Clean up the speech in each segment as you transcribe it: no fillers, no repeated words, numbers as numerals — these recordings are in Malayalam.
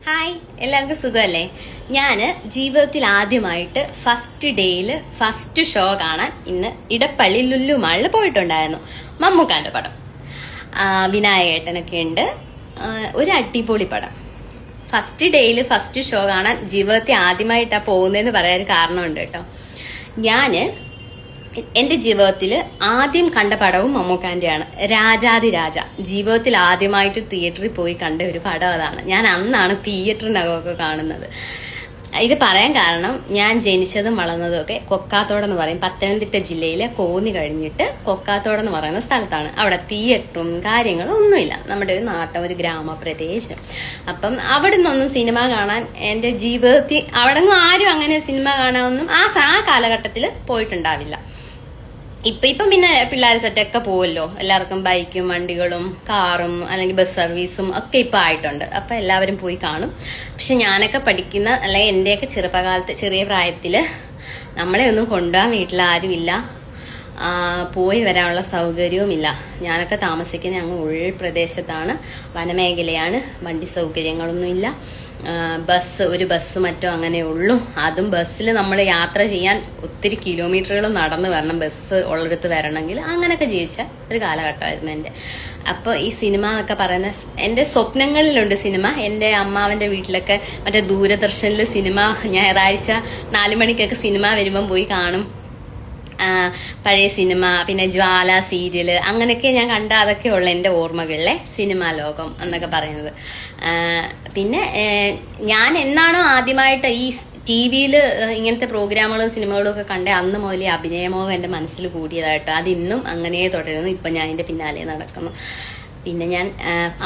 ഹായ്, എല്ലാവർക്കും സുഖമല്ലേ? ഞാൻ ജീവിതത്തിൽ ആദ്യമായിട്ട് ഫസ്റ്റ് ഡേയിൽ ഫസ്റ്റ് ഷോ കാണാൻ ഇന്ന് ഇടപ്പള്ളി ലുലു മാളിൽ പോയിട്ടുണ്ടായിരുന്നു. മമ്മൂക്കാന്റെ പടം, വിനായകേട്ടനൊക്കെ ഉണ്ട്. ഒരു അടിപൊളി പടം. ഫസ്റ്റ് ഡേയിൽ ഫസ്റ്റ് ഷോ കാണാൻ ജീവിതത്തിൽ ആദ്യമായിട്ടാണ് പോകുന്നതെന്ന് പറയാൻ കാരണമുണ്ട് കേട്ടോ. ഞാൻ എന്റെ ജീവിതത്തിൽ ആദ്യം കണ്ട പടവും മമ്മൂക്കാന്റെയാണ്. രാജാതിരാജ. ജീവിതത്തിൽ ആദ്യമായിട്ട് തിയേറ്ററിൽ പോയി കണ്ട ഒരു പടം അതാണ്. ഞാൻ അന്നാണ് തിയേറ്ററിനകമൊക്കെ കാണുന്നത്. ഇത് പറയാൻ കാരണം, ഞാൻ ജനിച്ചതും വളർന്നതും ഒക്കെ കൊക്കാത്തോടെന്ന് പറയും. പത്തനംതിട്ട ജില്ലയിലെ കോന്നി കഴിഞ്ഞിട്ട് കൊക്കാത്തോടെന്ന് പറയുന്ന സ്ഥലത്താണ്. അവിടെ തിയേറ്ററും കാര്യങ്ങളും ഒന്നുമില്ല. നമ്മുടെ ഒരു ഒരു ഗ്രാമപ്രദേശം. അപ്പം അവിടെ നിന്നൊന്നും സിനിമ കാണാൻ എന്റെ ജീവിതത്തിൽ അവിടെ നിന്നും ആരും അങ്ങനെ സിനിമ കാണാനൊന്നും ആ കാലഘട്ടത്തിൽ പോയിട്ടുണ്ടാവില്ല. ഇപ്പം പിന്നെ പിള്ളേർ സെറ്റൊക്കെ പോവല്ലോ. എല്ലാവർക്കും ബൈക്കും വണ്ടികളും കാറും അല്ലെങ്കിൽ ബസ് സർവീസും ഒക്കെ ഇപ്പം ആയിട്ടുണ്ട്. അപ്പം എല്ലാവരും പോയി കാണും. പക്ഷെ ഞാനൊക്കെ പഠിക്കുന്ന അല്ലെങ്കിൽ എന്റെയൊക്കെ ചെറുപ്പകാലത്ത് ചെറിയ പ്രായത്തിൽ നമ്മളെ ഒന്നും കൊണ്ടുപോകാൻ വീട്ടിൽ ആരുമില്ല, പോയി വരാനുള്ള സൗകര്യവുമില്ല. ഞാനൊക്കെ താമസിക്കുന്ന അങ്ങ് ഉൾപ്രദേശത്താണ്, വനമേഖലയാണ്, വണ്ടി സൗകര്യങ്ങളൊന്നുമില്ല. ഒരു ബസ് മറ്റോ അങ്ങനെ ഉള്ളൂ. അതും ബസ്സിൽ നമ്മൾ യാത്ര ചെയ്യാൻ ഒത്തിരി കിലോമീറ്ററുകൾ നടന്ന് വരണം ബസ് ഉള്ളിടത്ത് വരണമെങ്കിൽ. അങ്ങനെയൊക്കെ ജീവിച്ച ഒരു കാലഘട്ടമായിരുന്നു എൻ്റെ. അപ്പോൾ ഈ സിനിമ എന്നൊക്കെ പറയുന്ന എൻ്റെ സ്വപ്നങ്ങളിലുണ്ട് സിനിമ. എൻ്റെ അമ്മാവൻ്റെ വീട്ടിലൊക്കെ മറ്റേ ദൂരദർശനിൽ സിനിമ ഞായറാഴ്ച 4 മണിക്കൊക്കെ സിനിമ വരുമ്പം പോയി കാണും. പഴയ സിനിമ, പിന്നെ ജ്വാല സീരിയല്, അങ്ങനെയൊക്കെ ഞാൻ കണ്ട അതൊക്കെ ഉള്ള എൻ്റെ ഓർമ്മകളിലെ സിനിമാ ലോകം എന്നൊക്കെ പറയുന്നത്. പിന്നെ ഞാൻ എന്നാണോ ആദ്യമായിട്ട് ഈ TV-യിൽ ഇങ്ങനത്തെ പ്രോഗ്രാമുകളും സിനിമകളും ഒക്കെ കണ്ടേ അന്ന് മുതലേ അഭിനയമോഹം എൻ്റെ മനസ്സിൽ കൂടിയതായിട്ട് അതിന്നും അങ്ങനെ തുടരുന്നു. ഇപ്പം ഞാൻ എൻ്റെ പിന്നാലെ നടക്കുന്നു. പിന്നെ ഞാൻ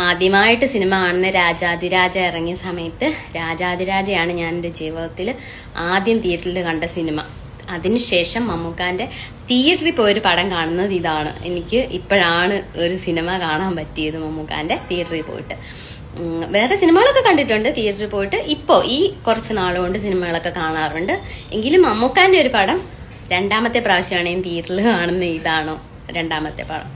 ആദ്യമായിട്ട് സിനിമ കാണുന്ന രാജാതിരാജ ഇറങ്ങിയ സമയത്ത്, രാജാതിരാജയാണ് ഞാൻ എൻ്റെ ജീവിതത്തിൽ ആദ്യം തിയേറ്ററിൽ കണ്ട സിനിമ. അതിനുശേഷം മമ്മൂക്കാന്റെ തിയേറ്ററിൽ പോയൊരു പടം കാണുന്നത് ഇതാണ്. എനിക്ക് ഇപ്പോഴാണ് ഒരു സിനിമ കാണാൻ പറ്റിയത് മമ്മൂക്കാന്റെ തിയേറ്ററിൽ പോയിട്ട്. വേറെ സിനിമകളൊക്കെ കണ്ടിട്ടുണ്ട് തിയേറ്ററിൽ പോയിട്ട്. ഇപ്പോൾ ഈ കുറച്ച് നാളുകൊണ്ട് സിനിമകളൊക്കെ കാണാറുണ്ട്. എങ്കിലും മമ്മൂക്കാന്റെ ഒരു പടം രണ്ടാമത്തെ പ്രാവശ്യമാണ് ഞാൻ തിയേറ്ററിൽ കാണുന്ന. ഇതാണോ രണ്ടാമത്തെ പടം.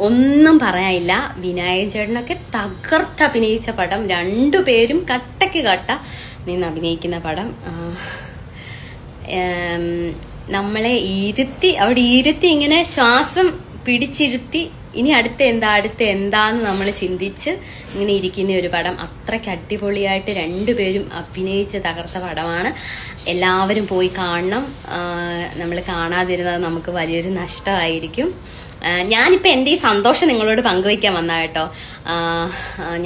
ഒന്നും പറയാനില്ല. വിനായകൻ ചേട്ടനൊക്കെ തകർത്ത് അഭിനയിച്ച പടം. രണ്ടുപേരും കട്ടയ്ക്ക് കട്ട നിന്ന് അഭിനയിക്കുന്ന പടം. നമ്മളെ അവിടെ ഇരുത്തി ഇങ്ങനെ ശ്വാസം പിടിച്ചിരുത്തി ഇനി അടുത്ത എന്താന്ന് നമ്മൾ ചിന്തിച്ച് ഇങ്ങനെ ഇരിക്കുന്ന ഒരു പടം. അത്രയ്ക്ക് അടിപൊളിയായിട്ട് രണ്ടുപേരും അഭിനയിച്ച് തകർത്ത പടമാണ്. എല്ലാവരും പോയി കാണണം. നമ്മൾ കാണാതിരുന്നത് നമുക്ക് വലിയൊരു നഷ്ടമായിരിക്കും. ഞാനിപ്പോൾ എൻ്റെ ഈ സന്തോഷം നിങ്ങളോട് പങ്കുവയ്ക്കാൻ വന്ന കേട്ടോ.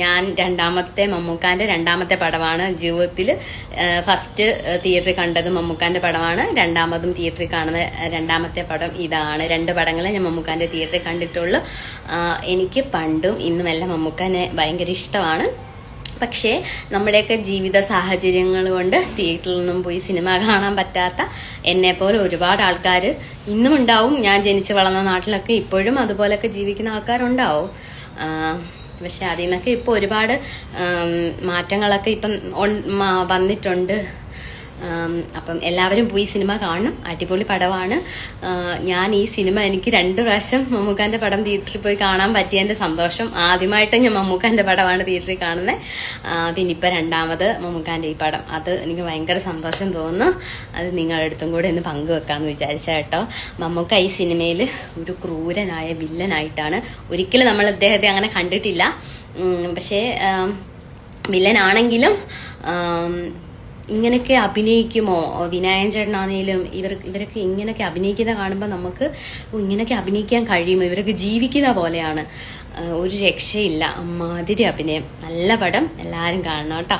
ഞാൻ മമ്മൂക്കാന്റെ രണ്ടാമത്തെ പടമാണ് ജീവിതത്തിൽ. ഫസ്റ്റ് തിയേറ്ററിൽ കണ്ടത് മമ്മൂക്കാന്റെ പടമാണ്. രണ്ടാമതും തിയേറ്ററിൽ കാണുന്ന രണ്ടാമത്തെ പടം ഇതാണ്. 2 പടങ്ങളെ ഞാൻ മമ്മൂക്കാന്റെ തിയേറ്ററിൽ കണ്ടിട്ടുള്ളൂ. എനിക്ക് പണ്ടും ഇന്നുമെല്ലാം മമ്മൂക്കാനെ ഭയങ്കര ഇഷ്ടമാണ്. പക്ഷേ നമ്മുടെയൊക്കെ ജീവിത സാഹചര്യങ്ങൾ കൊണ്ട് തിയേറ്ററിൽ നിന്നും പോയി സിനിമ കാണാൻ പറ്റാത്ത എന്നെപ്പോലെ ഒരുപാട് ആൾക്കാർ ഇന്നും ഉണ്ടാവും. ഞാൻ ജനിച്ചു വളർന്ന നാട്ടിലൊക്കെ ഇപ്പോഴും അതുപോലൊക്കെ ജീവിക്കുന്ന ആൾക്കാരുണ്ടാവും. പക്ഷെ അതിൽ നിന്നൊക്കെ ഇപ്പോൾ ഒരുപാട് മാറ്റങ്ങളൊക്കെ ഇപ്പം വന്നിട്ടുണ്ട്. അപ്പം എല്ലാവരും പോയി സിനിമ കാണണം. അടിപൊളി പടമാണ്. ഞാൻ ഈ സിനിമ എനിക്ക് 2 പ്രാവശ്യം മമ്മൂക്കാന്റെ പടം തിയേറ്ററിൽ പോയി കാണാൻ പറ്റിയതിന്റെ സന്തോഷം. ആദ്യമായിട്ട് ഞാൻ മമ്മൂക്കാന്റെ പടമാണ് തിയേറ്ററിൽ കാണുന്നത്. പിന്നെ ഇപ്പം രണ്ടാമത് മമ്മൂക്കാന്റെ ഈ പടം. അത് എനിക്ക് ഭയങ്കര സന്തോഷം തോന്നുന്നു. അത് നിങ്ങളുടെ അടുത്തും കൂടെ ഒന്ന് പങ്കുവെക്കാമെന്ന് വിചാരിച്ച കേട്ടോ. മമ്മൂക്ക ഈ സിനിമയിൽ ഒരു ക്രൂരനായ വില്ലനായിട്ടാണ്. ഒരിക്കലും നമ്മൾ അദ്ദേഹത്തെ അങ്ങനെ കണ്ടിട്ടില്ല. പക്ഷേ വില്ലനാണെങ്കിലും ഇങ്ങനെയൊക്കെ അഭിനയിക്കുമോ? വിനായകൻ ചേട്ടനാണെങ്കിലും ഇവരൊക്കെ ഇങ്ങനെയൊക്കെ അഭിനയിക്കുന്ന കാണുമ്പോൾ നമുക്ക് ഇങ്ങനെയൊക്കെ അഭിനയിക്കാൻ കഴിയുമോ? ഇവരൊക്കെ ജീവിക്കുന്ന പോലെയാണ്. ഒരു രക്ഷയില്ല. അമ്മാതിരി അഭിനയം. നല്ല പടം. എല്ലാവരും കാണണം കേട്ടോ.